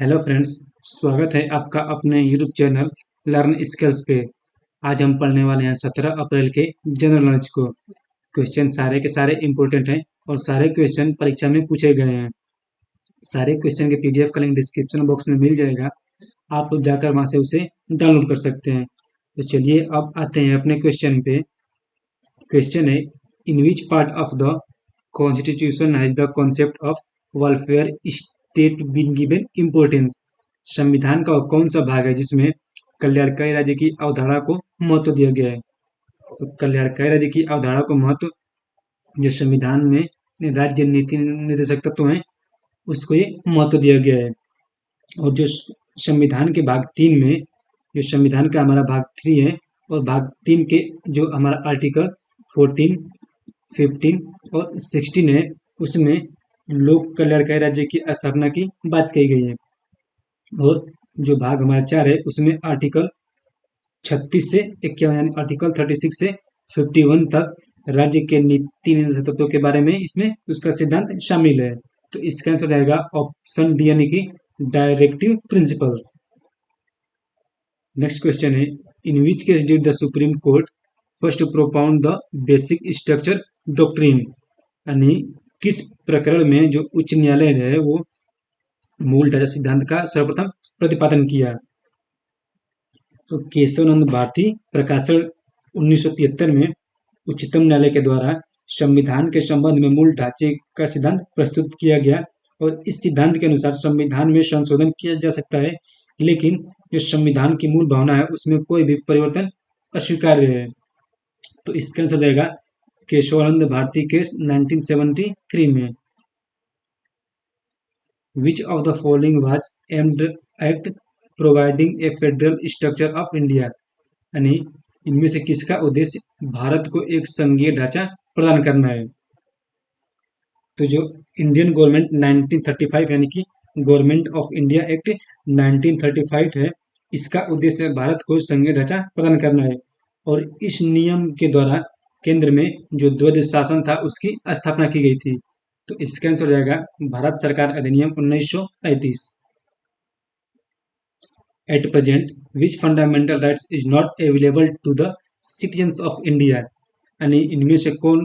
Hello friends. स्वागत है आपका अपने यूट्यूब चैनल लर्न स्किल्स पे। आज हम पढ़ने वाले हैं 17 अप्रैल के जनरल नॉलेज को। क्वेश्चन सारे के सारे इम्पोर्टेंट हैं और सारे क्वेश्चन परीक्षा में पूछे गए हैं। सारे क्वेश्चन के पीडीएफ का लिंक डिस्क्रिप्शन बॉक्स में मिल जाएगा, आप लोग जाकर वहां से उसे डाउनलोड कर सकते हैं। तो चलिए अब आते हैं अपने क्वेश्चन पे। क्वेश्चन है, in which part of the constitution has the concept of welfare state been given importance. संविधान का कौन सा भाग है जिसमें कल्याणकारी राज्य की अवधारणा को महत्व दिया गया है। तो कल्याणकारी राज्य की अवधारणा को महत्व जो संविधान में राज्य नीति निर्देशक तत्व हैं उसको ये महत्व दिया गया है। और जो संविधान के भाग 3 में, जो संविधान का हमारा भाग 3 है और भाग 3 के जो हमारा आर्टिकल 14, 15 और 16 है उसमें लोक कल्याणकारी राज्य की स्थापना की बात कही गई है। और जो भाग हमारा 4 है उसमें आर्टिकल 36 से 51 यानी आर्टिकल 36 से 51 तक राज्य के नीति निर्देशक तत्वों के बारे में इसमें उसका सिद्धांत शामिल है। तो इसका आंसर रहेगा ऑप्शन डी यानी कि डायरेक्टिव प्रिंसिपल्स। नेक्स्ट क्वेश्चन है, in which case did the supreme court first propound the basic structure doctrine. यानी किस प्रकरण में जो उच्च न्यायालय है वो मूल ढांचा सिद्धांत का सर्वप्रथम प्रतिपादन किया। तो केशवानंद भारती प्रकाशन 1973 में उच्चतम न्यायालय के द्वारा संविधान के संबंध में मूल ढांचे का सिद्धांत प्रस्तुत किया गया और इस सिद्धांत के अनुसार संविधान में संशोधन किया जा सकता है, लेकिन जो संविधान की मूल भावना है उसमें कोई भी परिवर्तन अस्वीकार्य है। तो इसका आंसर रहेगा केशवानंद भारती केस 1973 में। Which of the following was aimed at providing A federal structure of India. यानी इनमें से किसका उद्देश्य भारत को एक संघीय ढांचा प्रदान करना है। तो जो इंडियन गवर्नमेंट 1935 यानी कि गवर्नमेंट ऑफ इंडिया एक्ट 1935 है, इसका उद्देश्य भारत को संघीय ढांचा प्रदान करना है और इस नियम के द्वारा केंद्र में जो द्वैध शासन था उसकी स्थापना की गई थी। तो इसका आंसर हो जाएगा भारत सरकार अधिनियम 1935। At present, which fundamental rights is not available to the citizens of India। यानी इनमें से कौन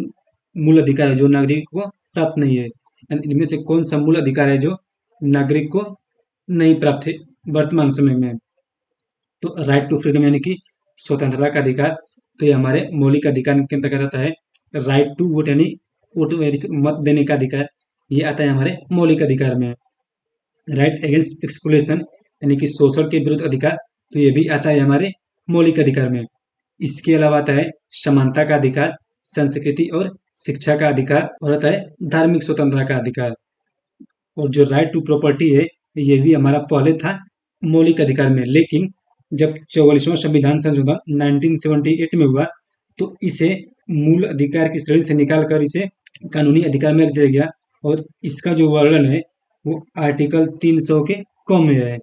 मूल अधिकार है जो नागरिक को प्राप्त नहीं है। यानी इनमें से कौन सा मूल अधिकार है जो नागरिक को नहीं प्राप्त है वर्तमान समय में। तो राइट टू फ्रीडम यानी कि स्वतंत्रता का अधिकार, तो ये हमारे मौलिक अधिकार के अंतर्गत आता है। राइट टू वोट यानी वोट मत देने का अधिकार, ये आता है हमारे मौलिक अधिकार में। राइट अगेंस्ट एक्सप्लोइटेशन यानी कि शोषण के विरुद्ध अधिकार, तो ये भी आता है हमारे मौलिक अधिकार में। इसके अलावा आता है समानता का अधिकार, संस्कृति और शिक्षा का अधिकार और आता है धार्मिक स्वतंत्रता का अधिकार। और जो राइट टू प्रॉपर्टी है ये भी हमारा पहले था मौलिक अधिकार में, लेकिन जब 44वां संविधान संशोधन 1978 में हुआ तो इसे मूल अधिकार की श्रेणी से निकालकर इसे कानूनी अधिकार में रख दिया गया और इसका जो वर्णन है वो आर्टिकल 300 के क में है।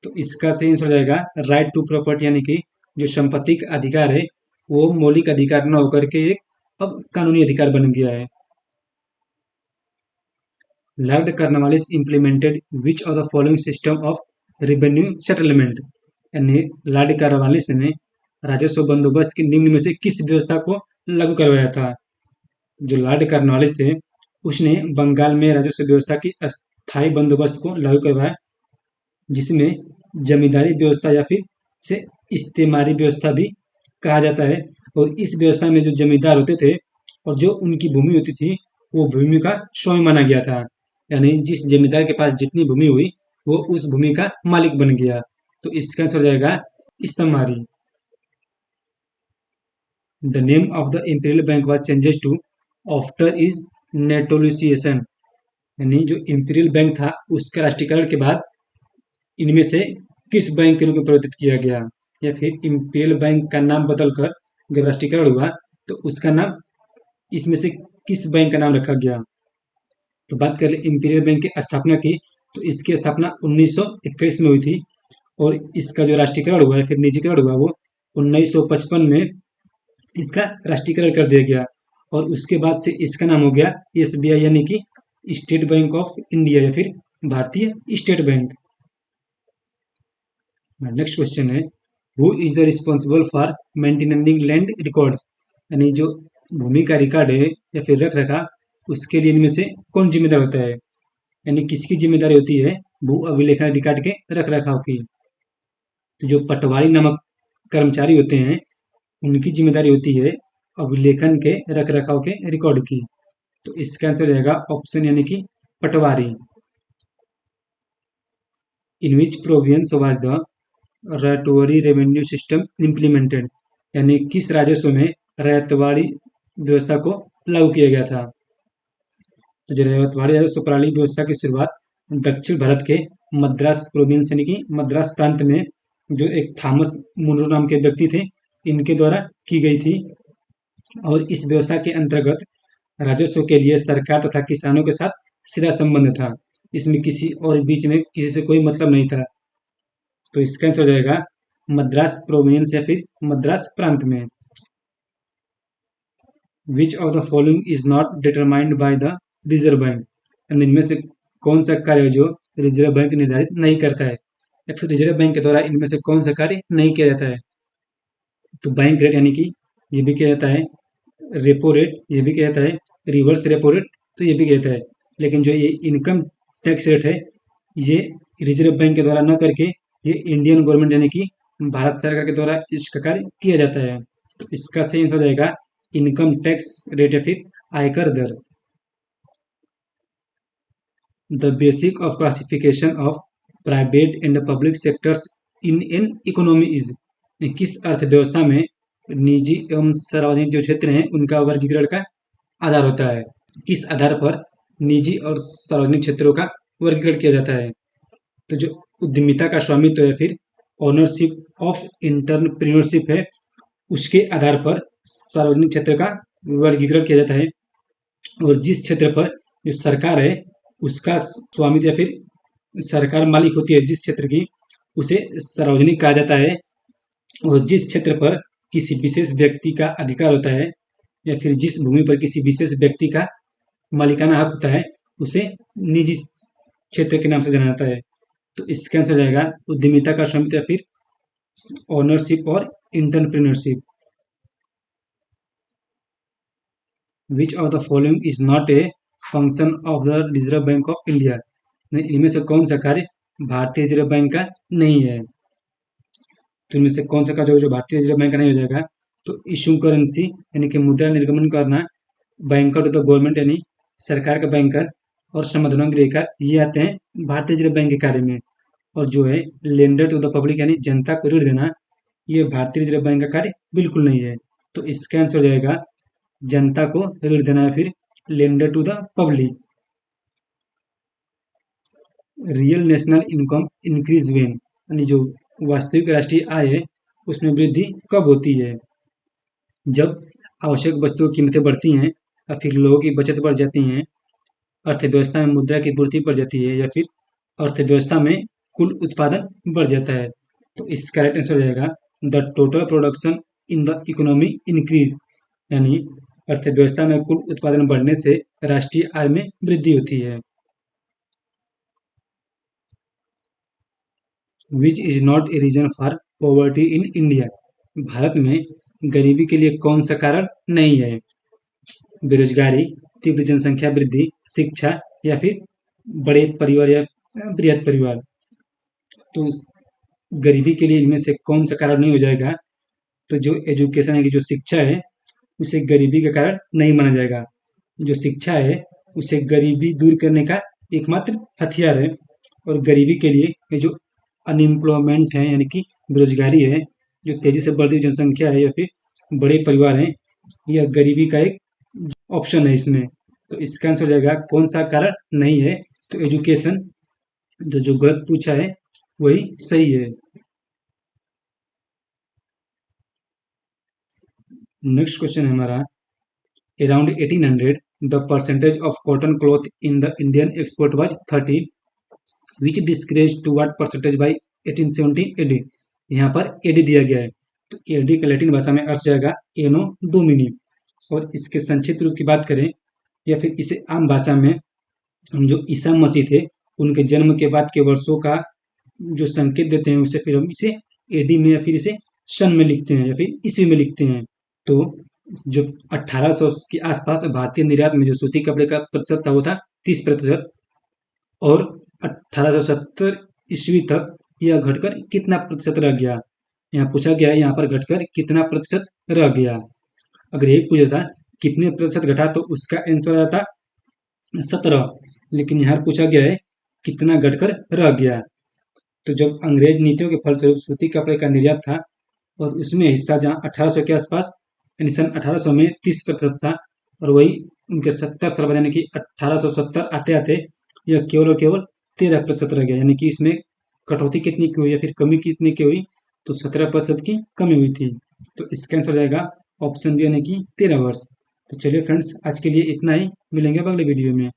तो इसका सही आंसर हो जाएगा राइट टू प्रॉपर्टी यानी कि जो संपत्ति का अधिकार है वो मौलिक अधिकार न होकर के एक अब कानूनी अधिकार बन गया है। Lord Cornwallis implemented which of the following system of revenue settlement. यानी लॉर्ड कॉर्नवालिस ने राजस्व बंदोबस्त की निम्न में से किस व्यवस्था को लागू करवाया था। जो लॉर्ड कॉर्नवालिस थे उसने बंगाल में राजस्व व्यवस्था की स्थायी बंदोबस्त को लागू करवाया, जिसमें जमींदारी व्यवस्था या फिर से इस्तेमारी व्यवस्था भी कहा जाता है। और इस व्यवस्था में जो जमींदार होते थे और जो उनकी भूमि होती थी वो भूमि का स्वामी माना गया था। यानी जिस जमींदार के पास जितनी भूमि हुई वो उस भूमि का मालिक बन गया। तो इसका आंसर हो जाएगा इस्तेमारी। The name of the imperial bank was changes to after is nationalisation. यानी जो इंपीरियल बैंक था उसका राष्ट्रीयकरण के बाद इनमें से किस बैंक के रूप में परिवर्तित किया गया, या फिर इंपीरियल बैंक का नाम बदलकर जब राष्ट्रीयकरण हुआ तो उसका नाम इसमें से किस बैंक का नाम रखा गया। तो बात करें इंपीरियल बैंक की स्थापना की, तो इसकी स्थापना 1921 में हुई थी और इसका जो राष्ट्रीयकरण हुआ है फिर निजीकरण हुआ वो 1955 में इसका राष्ट्रीयकरण कर दिया गया और उसके बाद से इसका नाम हो गया SBI यानी कि स्टेट बैंक ऑफ इंडिया या फिर भारतीय स्टेट बैंक। नेक्स्ट क्वेश्चन है, who is the responsible for maintaining land records, यानी जो भूमि का रिकॉर्ड है या फिर रख रखा उसके लिए इनमें से कौन जिम्मेदार होता है, यानी किसकी जिम्मेदारी होती है भू अभिलेखन रिकॉर्ड के रख रखाव की। तो जो पटवारी नामक कर्मचारी होते हैं उनकी जिम्मेदारी होती है अभिलेखन के रख रखाव के रिकॉर्ड की। तो इसका आंसर रहेगा ऑप्शन यानी कि पटवारी। In which provisions was the ryotwari revenue system implemented, यानी किस राजस्व में रैतवाड़ी व्यवस्था को लागू किया गया था। तो जो रैतवाड़ी राजस्व प्रणाली व्यवस्था की शुरुआत दक्षिण भारत के मद्रास प्रोविंस यानी कि मद्रास प्रांत में जो एक थॉमस मुनरो नाम के व्यक्ति थे इनके द्वारा की गई थी। और इस व्यवस्था के अंतर्गत राजस्व के लिए सरकार तथा किसानों के साथ सीधा संबंध था, इसमें किसी और बीच में किसी से कोई मतलब नहीं था। तो इसका आंसर हो जाएगा मद्रास प्रोविंस या फिर मद्रास प्रांत में। Which of the following is not determined by the reserve bank, इनमें से कौन सा कार्य जो रिजर्व बैंक निर्धारित नहीं करता है या फिर रिजर्व बैंक के द्वारा इनमें से कौन सा कार्य नहीं किया जाता है। तो बैंक रेट यानी कि ये भी किया जाता है, रेपो रेट ये भी किया जाता है, रिवर्स रेपो रेट तो ये भी किया जाता है। लेकिन जो ये इनकम टैक्स रेट है ये रिजर्व बैंक के द्वारा न करके ये इंडियन गवर्नमेंट यानी कि भारत सरकार के द्वारा इसका कार्य किया जाता है। तो इसका सही आंसर हो जाएगा इनकम टैक्स रेट या फिर आयकर दर। The basic of classification of private and public sectors in an economy is, किस अर्थव्यवस्था में निजी एवं सार्वजनिक जो क्षेत्र हैं उनका वर्गीकरण का आधार होता है, किस आधार पर निजी और सार्वजनिक क्षेत्रों का वर्गीकरण किया जाता है। तो जो उद्यमिता का स्वामित्व या फिर ओनरशिप ऑफ इंटरप्रेन्योरशिप है उसके आधार पर सार्वजनिक क्षेत्र का वर्गीकरण किया जाता है। और जिस क्षेत्र पर जो सरकार है उसका स्वामित्व या फिर सरकार मालिक होती है जिस क्षेत्र की उसे सार्वजनिक कहा जाता है। और जिस क्षेत्र पर किसी विशेष व्यक्ति का अधिकार होता है या फिर जिस भूमि पर किसी विशेष व्यक्ति का मालिकाना हक होता है उसे निजी क्षेत्र के नाम से जाना जाता है। तो इसका आंसर जाएगा उद्यमिता का स्वामित्व या फिर ओनरशिप और entrepreneurship. Which of the following is not a function of the reserve bank of India, इनमें से कौन सा कार्य भारतीय रिजर्व बैंक का नहीं है। तो इनमें से कौन सा कार्य जो भारतीय रिजर्व बैंक का नहीं हो जाएगा। तो इशू करेंसी यानी कि मुद्रा निर्गमन करना, बैंकर टू द गवर्नमेंट यानी सरकार का बैंकर, और समाधान गृह ये आते हैं भारतीय रिजर्व बैंक के कार्य में। और जो है लेंडर टू द पब्लिक यानी जनता को ऋण देना ये भारतीय रिजर्व बैंक का कार्य बिल्कुल नहीं है। तो इसका आंसर हो जाएगा जनता को ऋण देना है फिर lender to the public. Real national income increase when, यानी जो वास्तविक राष्ट्रीय आय है उसमें वृद्धि कब होती है। जब आवश्यक वस्तुओं की कीमतें बढ़ती हैं या फिर लोगों की बचत बढ़ जाती हैं, अर्थव्यवस्था में मुद्रा की पूर्ति बढ़ जाती है या फिर अर्थव्यवस्था में कुल उत्पादन बढ़ जाता है। तो इसका राइट आंसर हो जाएगा the total production in the economy increase, यानी अर्थव्यवस्था में कुल उत्पादन बढ़ने से राष्ट्रीय आय में वृद्धि होती है। Which is not a reason for poverty in India, Bharat में गरीबी के लिए कौन सा कारण नहीं है। बेरोजगारी, तीव्र जनसंख्या वृद्धि, शिक्षा या फिर बड़े परिवार या बृहद परिवार। तो गरीबी के लिए इनमें से कौन सा कारण नहीं हो जाएगा। तो जो एजुकेशन है कि जो शिक्षा है उसे गरीबी का कारण नहीं माना जाएगा। जो शिक्षा है उसे गरीबी दूर करने का एकमात्र हथियार है। और गरीबी के लिए ये जो अनएम्प्लॉयमेंट है यानी कि बेरोजगारी है, जो तेजी से बढ़ती जनसंख्या है या फिर बड़े परिवार हैं, यह गरीबी का एक ऑप्शन है इसमें। तो इसका आंसर हो जाएगा कौन सा कारण नहीं है। तो एजुकेशन जो गलत पूछा है वही सही है। नेक्स्ट क्वेश्चन है हमारा, around 1800 the percentage of cotton cloth in the Indian export was 30, which decreased to what percentage by 1817 AD. यहाँ पर एडी दिया गया है। तो एडी का लैटिन भाषा में अर्थ जाएगा एनो डोमिनी। और इसके संक्षिप्त रूप की बात करें या फिर इसे आम भाषा में हम जो ईसा मसीह थे उनके जन्म के बाद के वर्षों का जो संकेत देते हैं उसे फिर हम इसे एडी में या फिर इसे सन में लिखते हैं या फिर ईस्वी में लिखते हैं। तो जो 1800 के आसपास भारतीय निर्यात में जो सूती कपड़े का प्रतिशत था वो था 30%, और 1870 ईस्वी तक यह घटकर कितना प्रतिशत रह गया। यहाँ पूछा गया है यहाँ पर घटकर कितना प्रतिशत रह गया। अगर यही पूछा था कितने प्रतिशत घटा तो उसका आंसर आ जाता 17, लेकिन यहाँ पूछा गया है कितना घटकर रह गया। तो जब अंग्रेज नीतियों के फलस्वरूप सूती कपड़े का निर्यात था और उसमें हिस्सा जहाँ 1800 के आसपास यानी सन 1800 में 30% था, और वही उनके 70 साल बाद यानी कि 1870 आते आते यह केवल और केवल 13% रह गया। यानी कि इसमें कटौती कितनी की हुई या फिर कमी कितनी की हुई, तो 17% की कमी हुई थी। तो इसका आंसर जाएगा ऑप्शन बी यानी कि 13 वर्ष। तो चलिए फ्रेंड्स, आज के लिए इतना ही, मिलेंगे अब अगले वीडियो में।